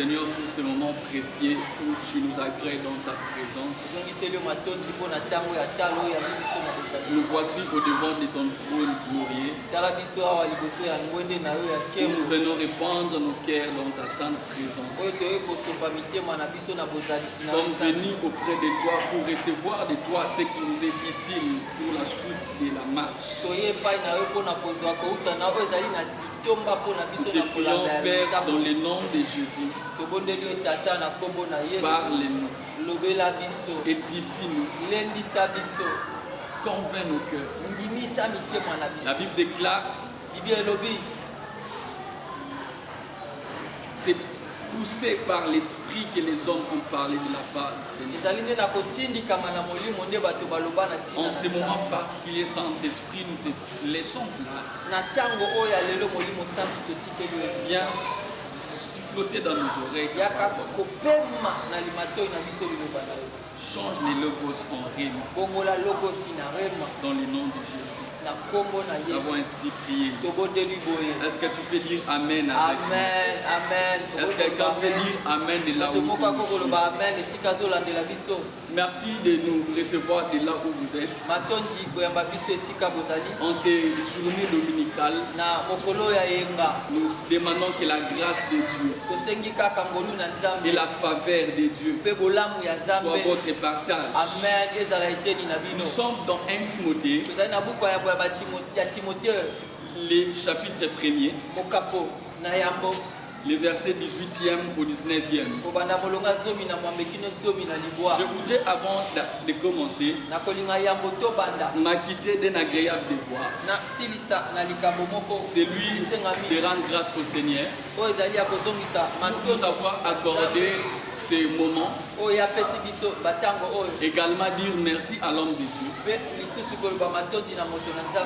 Seigneur, pour ce moment précieux où tu nous agrées dans ta présence. Nous voici au devant de ton trône glorieux. Nous venons répandre nos cœurs dans ta sainte présence. Nous sommes venus auprès de toi pour recevoir de toi ce qui nous est utile pour la suite de la marche. Nous te prions, Père, dans le nom de Jésus. Parle-nous. Édifie-nous. Convainc nos cœurs. La Bible déclare, c'est poussé par l'esprit que les hommes ont parlé de la part du Seigneur. En ce moment particulier, Saint-Esprit, nous te laissons place. Viens siffloter dans nos oreilles. Change les logos en rime. Dans le nom de Jésus. Nous avons ainsi prié. Est-ce que tu peux dire Amen avec nous? Amen. Est-ce que quelqu'un peut dire Amen de là où vous êtes? Merci de nous recevoir de là où vous êtes. En ces journées dominicales, nous demandons que la grâce de Dieu et la faveur de Dieu soient votre partage. Nous sommes dans 1 Timothée, le chapitre 1er, le verset 18e au 19e. Je voudrais, avant de commencer, m'acquitter d'un agréable devoir. C'est lui de rendre grâce au Seigneur pour nous avoir accordé ces moments. Également dire merci à l'homme de Dieu.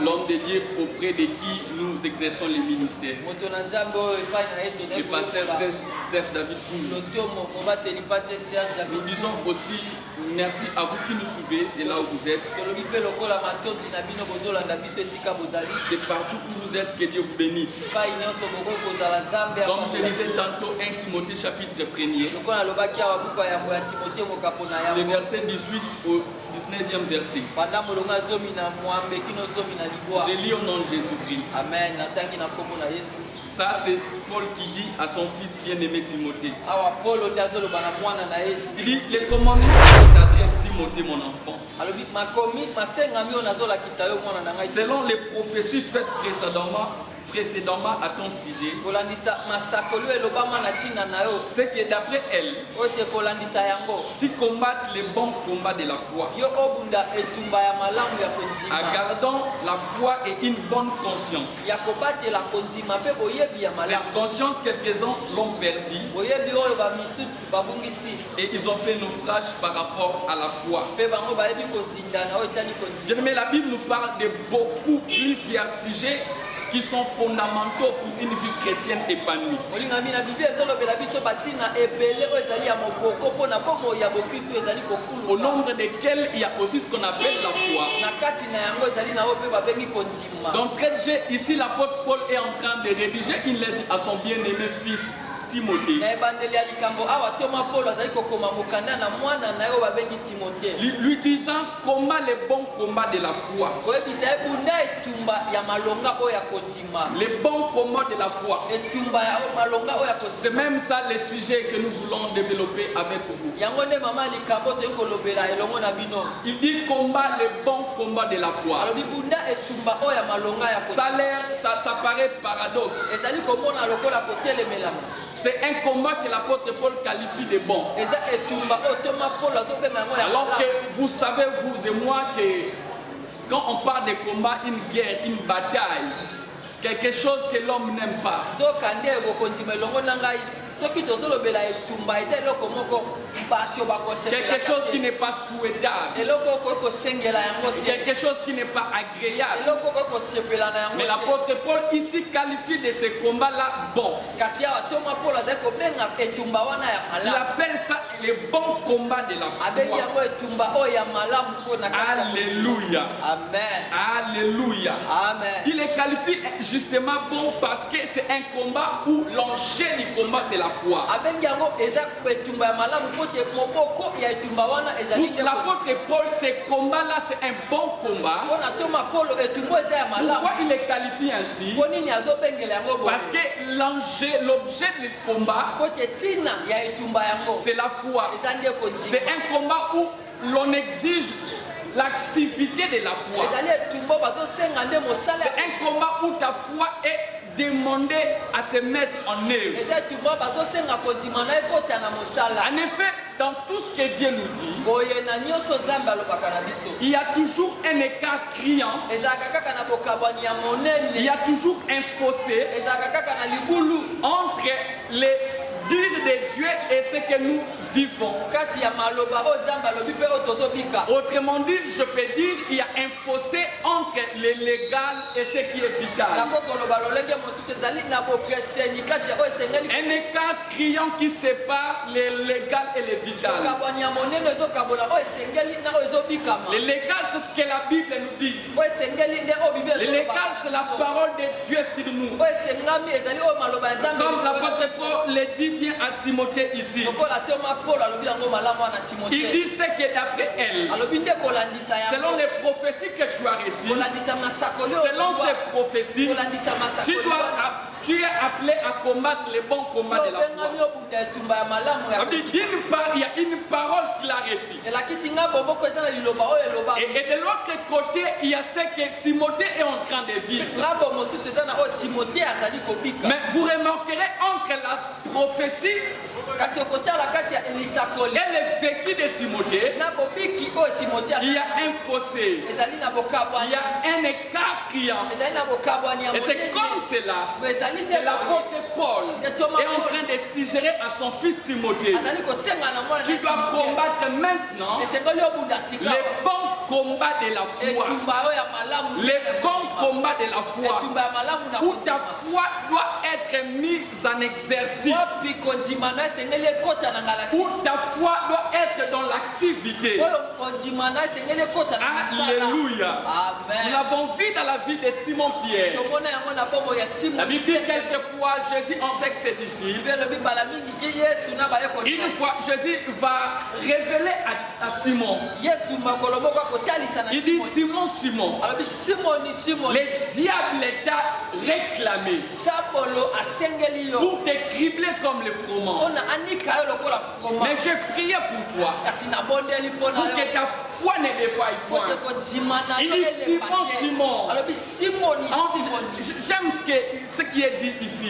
L'homme de Dieu auprès de qui nous exerçons les ministères. Le pasteur Serge David Koulou. Nous disons aussi merci à vous qui nous suivez de là où vous êtes. De partout où vous êtes, que Dieu vous bénisse. Comme je disais tantôt, 1 Timothée chapitre 1er, le verset 18 au 19e verset. Je lis au nom de Jésus-Christ. Amen. Ça, c'est Paul qui dit à son fils bien-aimé Timothée. Il dit, les commandements que t'adresse Timothée, mon enfant, selon les prophéties faites précédemment à ton sujet, c'est que d'après elle, tu combattes les bons combats de la foi, en gardant la foi et une bonne conscience. Cette conscience, quelques-uns l'ont perdue et ils ont fait naufrage par rapport à la foi. Mais la Bible nous parle de beaucoup plusieurs sujets qui sont fondamentaux pour une vie chrétienne épanouie. Au nombre desquels il y a aussi ce qu'on appelle la foi. Donc, ici, l'apôtre Paul est en train de rédiger une lettre à son bien-aimé fils Timothée, lui disant combat les bons combats de la foi. Les bons combats de la foi. C'est même ça le sujet que nous voulons développer avec vous. Il dit combat les bons combats de la foi. Ça paraît paradoxe. C'est un combat que l'apôtre Paul qualifie de bon. Alors que vous savez, vous et moi, que quand on parle de combat, une guerre, une bataille, quelque chose que l'homme n'aime pas. quelque chose qui n'est pas souhaitable, quelque chose qui n'est pas agréable. Mais l'apôtre Paul ici qualifie de ce combat-là bon. Il appelle ça le bon combat de la foi. Alléluia. Amen. Alléluia. Amen. Il les qualifie justement bon parce que c'est un combat où l'enjeu du combat c'est la foi. Pour l'apôtre Paul, ce combat-là c'est un bon combat. Pourquoi il les qualifie ainsi? Parce que l'objet du combat, c'est la foi. C'est un combat où l'on exige l'activité de la foi. C'est un combat où ta foi est demandée à se mettre en œuvre. En effet, dans tout ce que Dieu nous dit, il y a toujours un écart criant. Il y a toujours un fossé entre les dires de Dieu et ce que nous vivons. Autrement dit, je peux dire qu'il y a un fossé entre le légal et ce qui est vital. Un écart criant qui sépare le légal et le vital. Le légal, c'est ce que la Bible nous dit. Le légal, c'est la parole de Dieu sur nous. Comme l'apôtre Paul le dit bien à Timothée ici. Il dit ce que d'après elle, selon les prophéties que tu as reçues, selon ces prophéties, tu es appelé à combattre les bons combats de la foi. D'une part, il y a une parole qu'il a reçue. Et de l'autre côté, il y a ce que Timothée est en train de vivre. Mais vous remarquerez entre la prophétie et le vécu de Timothée, il y a un fossé, il y a un écart criant. Et c'est comme cela que l'apôtre Paul est en train de suggérer à son fils Timothée: tu dois combattre maintenant les bons combats de la foi. Les bons combats de la foi. Où ta foi doit être mise en exercice. Où ta foi doit être dans l'activité. Alléluia. Nous l'avons vu dans la vie de Simon-Pierre. La Bible dit quelquefois Jésus avec ses disciples. Une fois Jésus va révéler à Simon. Il dit: Simon, Simon, le diable t'a réclamé pour te cribler comme le froment. Mais j'ai prié pour toi, pour que ta foi ne défaille point. Il dit: Simon, Simon. J'aime ce qui est dit ici.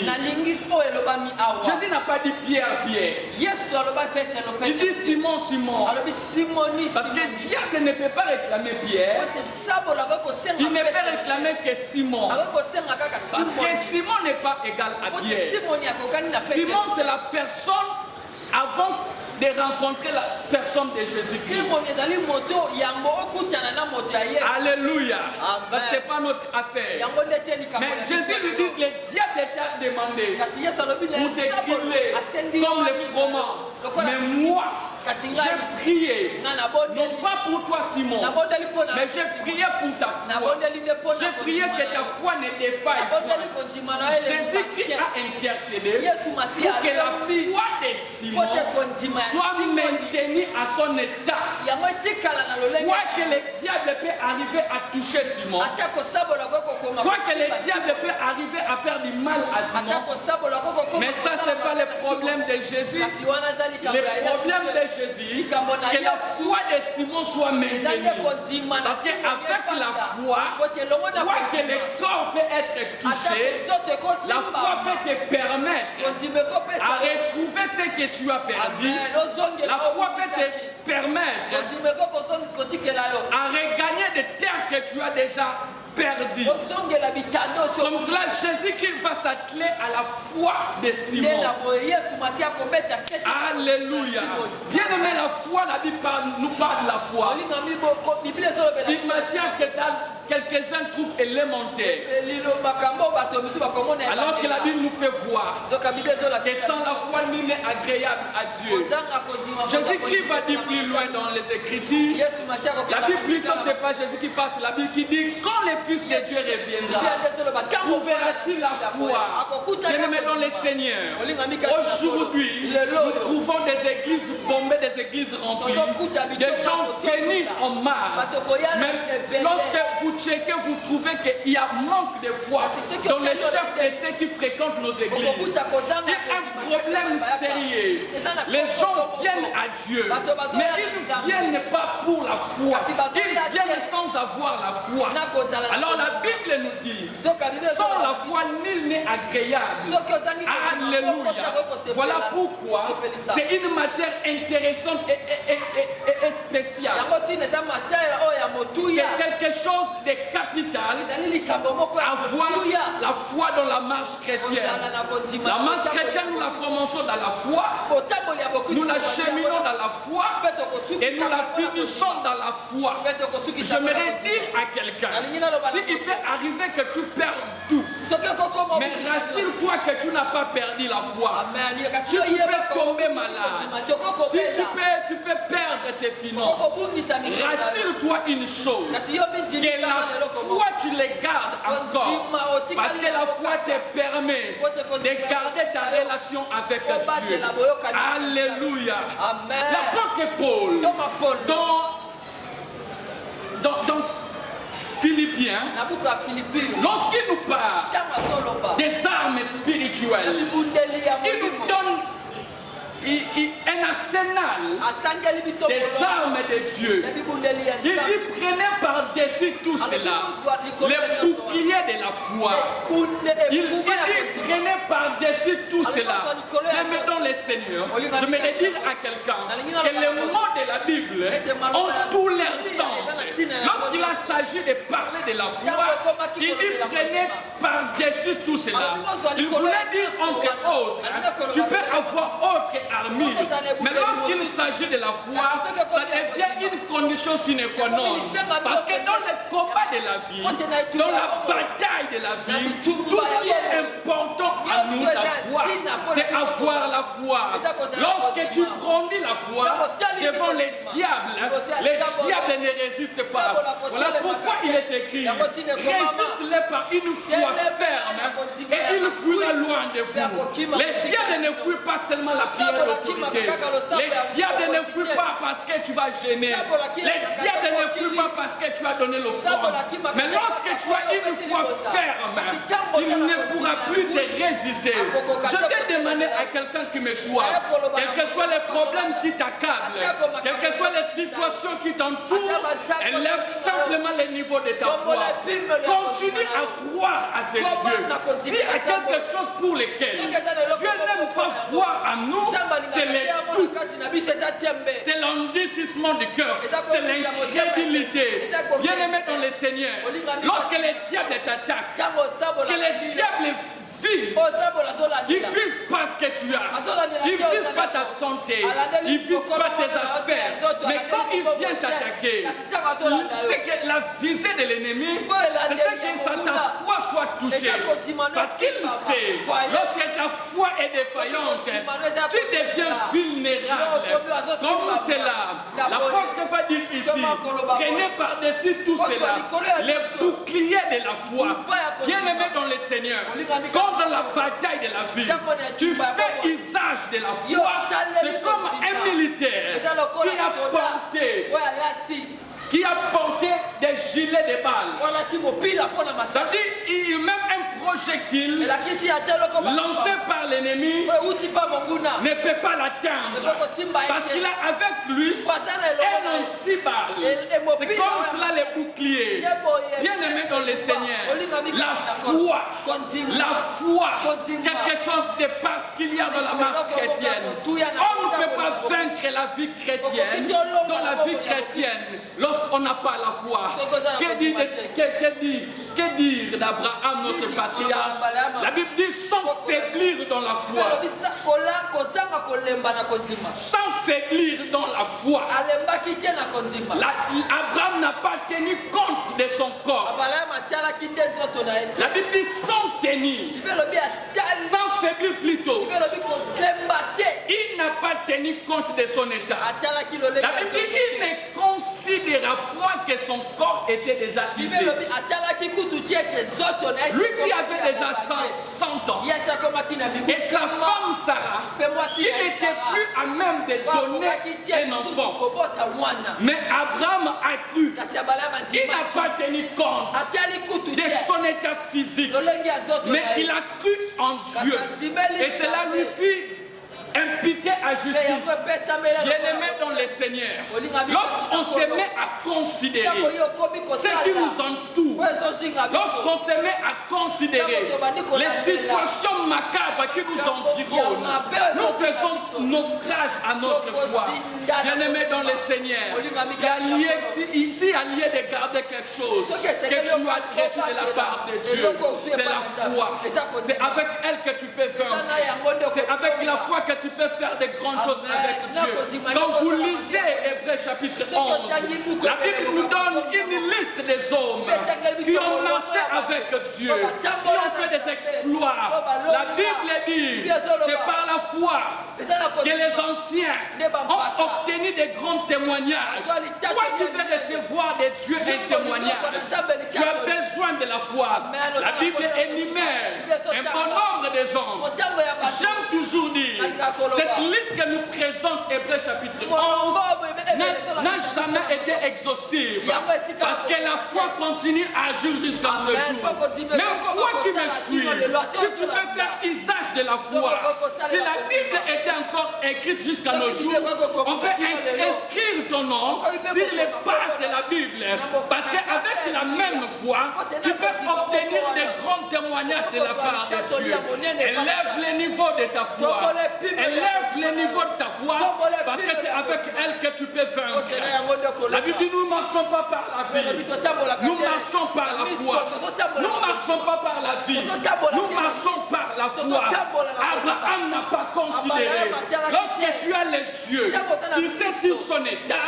Jésus n'a pas dit Pierre, Pierre. Il dit Simon, Simon. Parce que le diable ne peut pas réclamer Pierre. Il ne peut réclamer que Simon. Parce que Simon n'est pas égal à Pierre. Simon, c'est la personne avant de rencontrer la personne de Jésus-Christ. Alléluia. Ça, ce n'est pas notre affaire. Mais Jésus lui dit: le diable t'a demandé pour te cribler comme le froment. Mais moi, j'ai prié, non pas pour toi Simon, mais j'ai prié pour ta foi. J'ai prié que ta foi ne défaille pas. Jésus-Christ a intercédé pour que la foi de Simon soit maintenue à son état. Quoi que le diable peut arriver à toucher Simon, quoi que le diable peut arriver à faire du mal à Simon, mais ça c'est pas le problème de Jésus. Le problème de Jésus, c'est que la foi de Simon soit maintenue. Parce qu'avec la foi, quoi que le corps peut être touché, la foi peut te permettre à retrouver ce que tu as perdu. La foi peut te permettre à regagner des terres que tu as déjà perdu. Comme cela, Jésus-Christ va s'atteler à la foi de Simon. Alléluia. Bien aimé, la foi, la Bible nous parle de la foi. Il maintient quelques-uns trouvent élémentaire. Alors que la Bible nous fait voir que sans la foi, nul n'est agréable à Dieu. Jésus-Christ va dire plus loin dans les Écritures. La Bible plutôt, ce n'est pas Jésus qui passe, la Bible qui dit quand le Fils de Dieu reviendra, trouvera-t-il la foi? Bien-aimé dans le Seigneur, aujourd'hui, nous trouvons des églises bombées, des églises remplies, des gens finis en masse. Mais lorsque vous checkez, vous trouvez qu'il y a manque de foi dans les chefs de ceux qui fréquentent nos églises. Il y a un problème sérieux. Les gens viennent à Dieu, mais ils ne viennent pas pour la foi. Ils viennent sans avoir la foi. Alors la Bible nous dit, sans la foi, nul n'est agréable. Alléluia. Voilà pourquoi c'est une matière intéressante et spéciale. C'est quelque chose de capital, avoir la foi dans la marche chrétienne. La marche chrétienne, nous la commençons dans la foi, nous la cheminons dans la foi et nous la finissons dans la foi. J'aimerais dire à quelqu'un, s'il peut arriver que tu perds tout, mais rassure-toi que tu n'as pas perdu la foi. Si tu peux tomber malade, si tu peux perdre tes finances, rassure-toi une chose, que la foi tu les gardes encore, parce que la foi te permet de garder ta relation avec Dieu. Alléluia. L'apôtre Paul, dans Philippiens, lorsqu'il nous parle des armes spirituelles, il nous donne un arsenal des armes de Dieu. Il dit prenez par-dessus tout cela les boucliers de la foi. Il dit prenez par-dessus tout cela. Remettons les seigneurs. Je me dire à quelqu'un que les mots de la Bible ont tous leurs sens. Lorsqu'il s'agit de parler de la foi, il dit prenez par-dessus tout cela. Il voulait dire entre autres, tu peux avoir autre armure, mais lorsqu'il s'agit de la foi, ça devient une condition sine qua non. Parce que dans le combat de la vie, dans la bataille de la vie, tout ce qui est important à nous, la foi, c'est avoir la foi. Lorsque tu brandis la foi devant les diables ne résistent pas. Voilà pourquoi il est écrit, résiste-les par une foi ferme et il fuira loin de vous. Les diables ne fuient pas seulement la pierre de l'autorité. Les diables ne fuient pas parce que tu vas gêner. Les diables ne fuient pas parce que tu as donné l'offrande. Mais lorsque tu as une foi ferme, il ne pourra plus te résister. Je vais demander à quelqu'un qui me soit, quels que soient les problèmes qui t'accablent, quelles que soient les situations qui t'entourent, élève simplement le niveau de ta foi. Continue à croire à ces dieux. Dis à quelque chose pour lequel Dieu n'aime pas voir à nous, c'est les doutes, c'est l'endurcissement du cœur, c'est l'incrédulité. Bien aimé dans le Seigneur, lorsque les diables t'attaquent, ce que les diables visent, ils ne visent pas ce que tu as, ils ne visent pas ta santé, ils ne visent pas tes affaires, mais quand ils viennent t'attaquer, c'est que la visée de l'ennemi, c'est que ta foi soit touchée, parce qu'il sait, lorsque ta foi est défaillante, tu deviens vulnérable. Comme cela, l'apôtre va dire ici, prenez par-dessus tout cela les boucliers de la foi. Bien aimé dans le Seigneur, quand dans la bataille de la vie, tu fais usage de la foi, c'est comme un militaire qui a porté des gilets de balles. Ça dit, il même un projectile lancé par l'ennemi ne peut pas l'atteindre parce qu'il a avec lui un antiballe. C'est comme cela les boucliers. Bien aimé dans le Seigneur, la foi, quelque chose de particulier dans la marche chrétienne. On ne peut pas pas vaincre la vie chrétienne. Dans la vie chrétienne, lorsqu'on n'a pas la foi, que dire d'Abraham, notre patriarche? La Bible dit sans faiblir dans la foi. Sans faiblir dans la foi. Abraham n'a pas tenu compte de son corps. La Bible dit sans tenir, sans faiblir plutôt. Il n'a pas tenu compte de son état. La Bible dit qu'il ne considéra point que son corps était déjà usé. Lui qui avait déjà 100 ans. Et sa femme Sarah, qui n'était plus à même de donner un enfant. Mais Abraham a cru. Il n'a pas tenu compte de son état physique. Mais il a cru en Dieu. Et cela lui fit imputé à justice. Bien-aimé dans le Seigneur, lorsqu'on se met à considérer ce qui nous entoure, lorsqu'on se met à considérer les situations macabres qui nous environnent, nous faisons naufrage à notre foi. Bien-aimé dans le Seigneur, ici il y a lieu de garder quelque chose que tu as reçu de la part de Dieu. C'est la foi. C'est avec elle que tu peux vaincre. C'est avec la foi que tu peux faire de grandes choses avec Dieu. Quand vous lisez Hébreux chapitre 11, la Bible nous donne une liste des hommes qui ont marché avec Dieu, qui ont fait des exploits. La Bible dit, c'est par la foi que les anciens ont obtenu des grands témoignages. Toi qui veux recevoir de Dieu un témoignage, tu as besoin de la foi. La Bible énumère un bon nombre de gens. J'aime toujours dire, cette liste que nous présente Hébreux chapitre 11 n'a jamais été exhaustive. Parce que la foi continue à agir jusqu'à ce jour. Même toi qui me suis, si tu peux faire usage de la foi, si la Bible était encore écrite jusqu'à nos jours, on peut inscrire ton nom sur les pages de la Bible. Parce qu'avec la même foi, tu peux obtenir des grands témoignages de la part de Dieu. Élève le niveau de ta foi. Élève le niveau de ta foi, parce que c'est avec elle que tu peux vaincre. La Bible dit, nous ne marchons pas par la vie. Nous marchons par la foi. Nous ne marchons pas par la vie. Nous marchons par la foi. Abraham n'a pas considéré. Lorsque tu as les yeux fixés sur son état,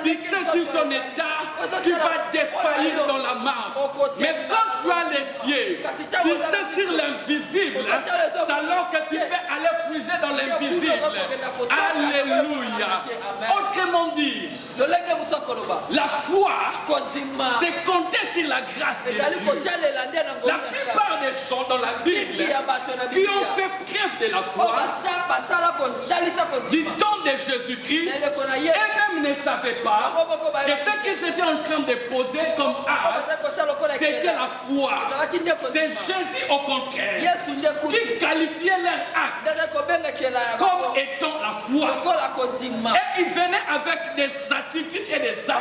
fixés sur ton état, tu vas défaillir dans la marche. Mais quand tu as les yeux fixés sur l'invisible, c'est alors que tu peux aller puiser dans l'invisible. Alléluia. Autrement dit, la foi, c'est compter sur la grâce de Dieu. La plupart des gens dans la Bible qui ont fait preuve de la foi du temps de Jésus-Christ, eux-mêmes ne savaient pas que ce qu'ils étaient en train de poser comme acte, c'était la foi. C'est Jésus au contraire qui qualifiait leur acte comme étant la foi. Et ils venaient avec des attitudes et des actes.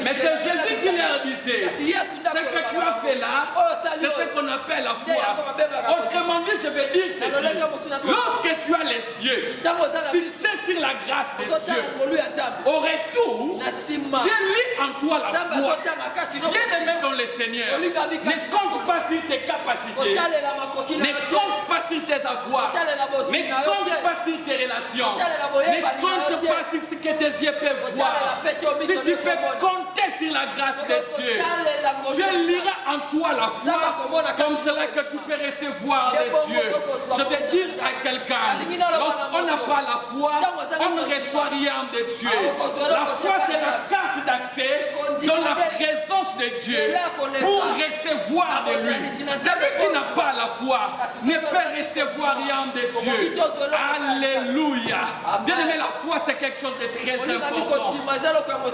Mais c'est Jésus qui leur disait, ce que tu as fait là, c'est ce qu'on appelle la foi. Autrement dit, je vais dire ceci. Lorsque tu as les yeux fixés sur la grâce de Dieu, au retour, Dieu lit en toi la foi. Bien-aimé dans le Seigneur, ne compte pas sur tes capacités, ne compte pas sur tes avoirs, ne compte pas sur tes relations, ne compte pas sur ce que tes yeux peuvent voir. Si tu peux compter sur la grâce de Dieu, Dieu lira en toi la foi, comme cela que tu peux recevoir de Dieu. Je vais dire à quelqu'un, lorsqu'on n'a pas la foi, on ne reçoit rien de Dieu. La foi, c'est la carte d'accès dans la présence de Dieu pour recevoir de lui. Celui qui n'a pas la foi ne peut recevoir rien de Dieu. Alléluia. Bien aimé, la foi, c'est quelque chose de très important.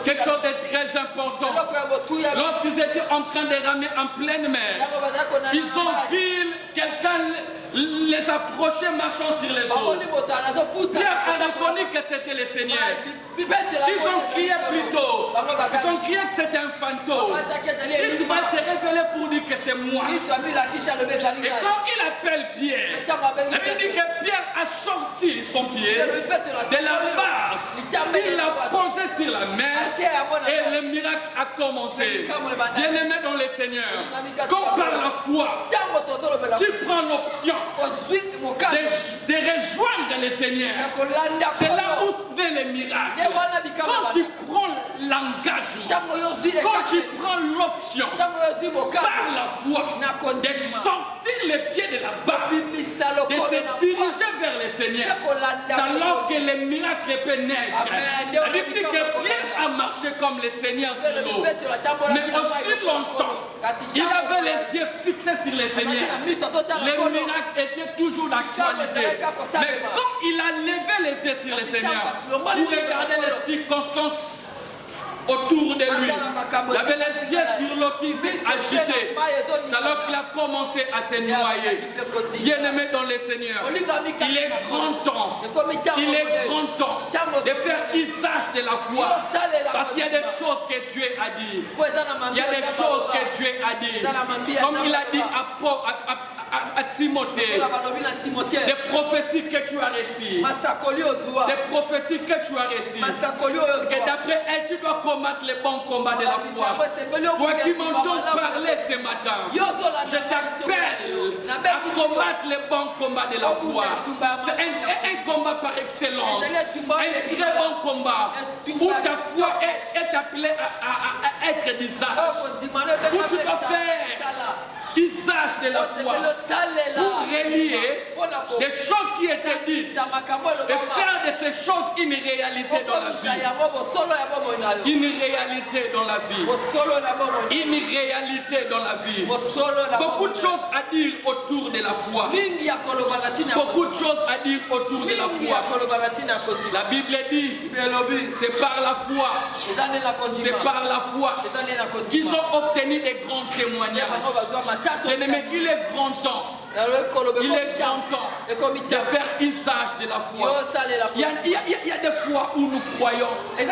Quelque chose de très important. Lorsqu'ils étaient en train de ramer en pleine mer, ils ont vu quelqu'un les approcher marchant sur les eaux. Pierre a reconnu que c'était le Seigneur. Ils ont crié plutôt. Ils ont crié que c'était un fantôme. Il va se révéler pour dire que c'est moi. Et quand il appelle Pierre, il dit que Pierre a sorti son pied de la barque. Il l'a posé sur la mer et le miracle a commencé. Bien-aimé dans le Seigneur, comme par la foi, tu prends l'option de rejoindre le Seigneur. C'est là où se fait le miracle. Quand tu prends l'engagement, quand tu prends l'option par la foi de sortir les pieds de la barque, de se diriger vers le Seigneur, c'est alors que le miracle peut naître. La Bible dit que Pierre a marché comme le Seigneur sur l'eau, mais aussi longtemps il avait les yeux fixés sur le Seigneur. Le miracle était toujours d'actualité. Mais quand il a levé les yeux sur le Seigneur, il regardait les circonstances autour de lui. Il avait les yeux sur l'eau qui était agitée. Alors qu'il a commencé à se noyer. Bien-aimé dans le Seigneur, il est grand temps. Il est grand temps de faire usage de la foi. Parce qu'il y a des choses que Dieu a dit. Il y a des choses que Dieu a dit. Comme il a dit à Timothée, des prophéties que tu as reçues, des prophéties que tu as reçues, que d'après elles tu dois combattre les bons combats de la foi. Toi qui m'entends parler ce matin, je t'appelle à combattre les bons combats de la foi. C'est un combat par excellence, un très bon combat où ta foi est appelée à être d'usage, où tu dois faire usage de la foi pour relier des choses qui étaient dites et faire de ces choses une réalité dans la vie. Une réalité dans la vie. Une réalité dans la vie. Beaucoup de choses à dire autour de la foi. Beaucoup de choses à dire autour de la foi. La Bible dit, c'est par la foi. C'est par la foi qu'ils ont obtenu des grands témoignages. Bien-aimé, il est grand temps. Il est grand temps de faire usage de la foi. Il y a des fois où nous croyons que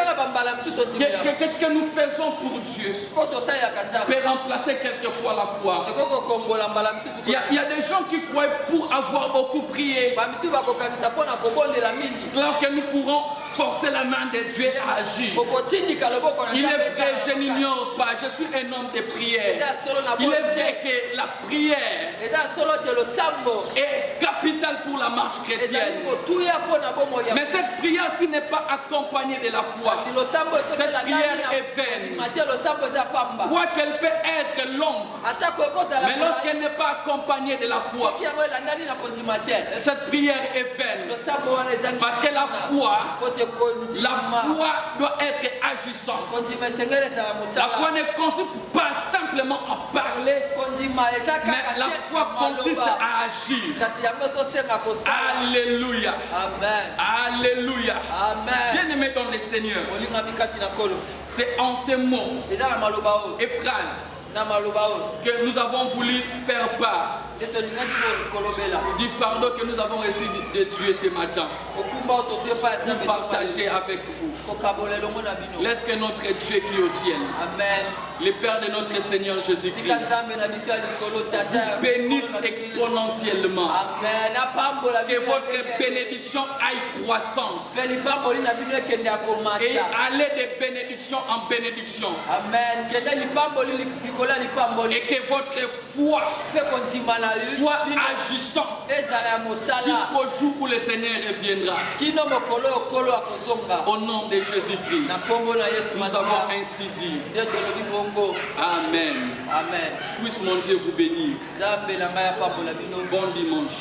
qu'est-ce que nous faisons pour Dieu peut remplacer quelquefois la foi. Il y a des gens qui croient pour avoir beaucoup prié, alors que nous pourrons forcer la main de Dieu à agir. Il est vrai, je n'ignore pas, je suis un homme de prière. Il est vrai que la prière est capitale pour la marche chrétienne. Mais cette prière-ci n'est pas accompagnée de la foi. Cette prière est vaine. Quoi qu'elle peut être longue, mais lorsqu'elle n'est pas accompagnée de la foi, cette prière est vaine. Parce que la foi doit être agissante. La foi ne consiste pas simplement à parler, mais la foi consiste à agir. Alléluia. Amen. Alléluia. Amen. Bien-aimé dans le Seigneur, c'est en ces mots et phrases que nous avons voulu faire part du fardeau que nous avons reçu de Dieu ce matin, pour partager avec vous. Laisse que notre Dieu qui est au ciel, Amen, le Père de notre Seigneur Jésus-Christ, vous bénisse exponentiellement. Amen. Que votre bénédiction aille croissante et allez de bénédiction en bénédiction. Amen. Et que votre foi soit agissante jusqu'au jour où le Seigneur reviendra. Au nom de Jésus-Christ, nous avons ainsi dit. Amen. Amen. Puisse mon Dieu vous bénir. Bon dimanche.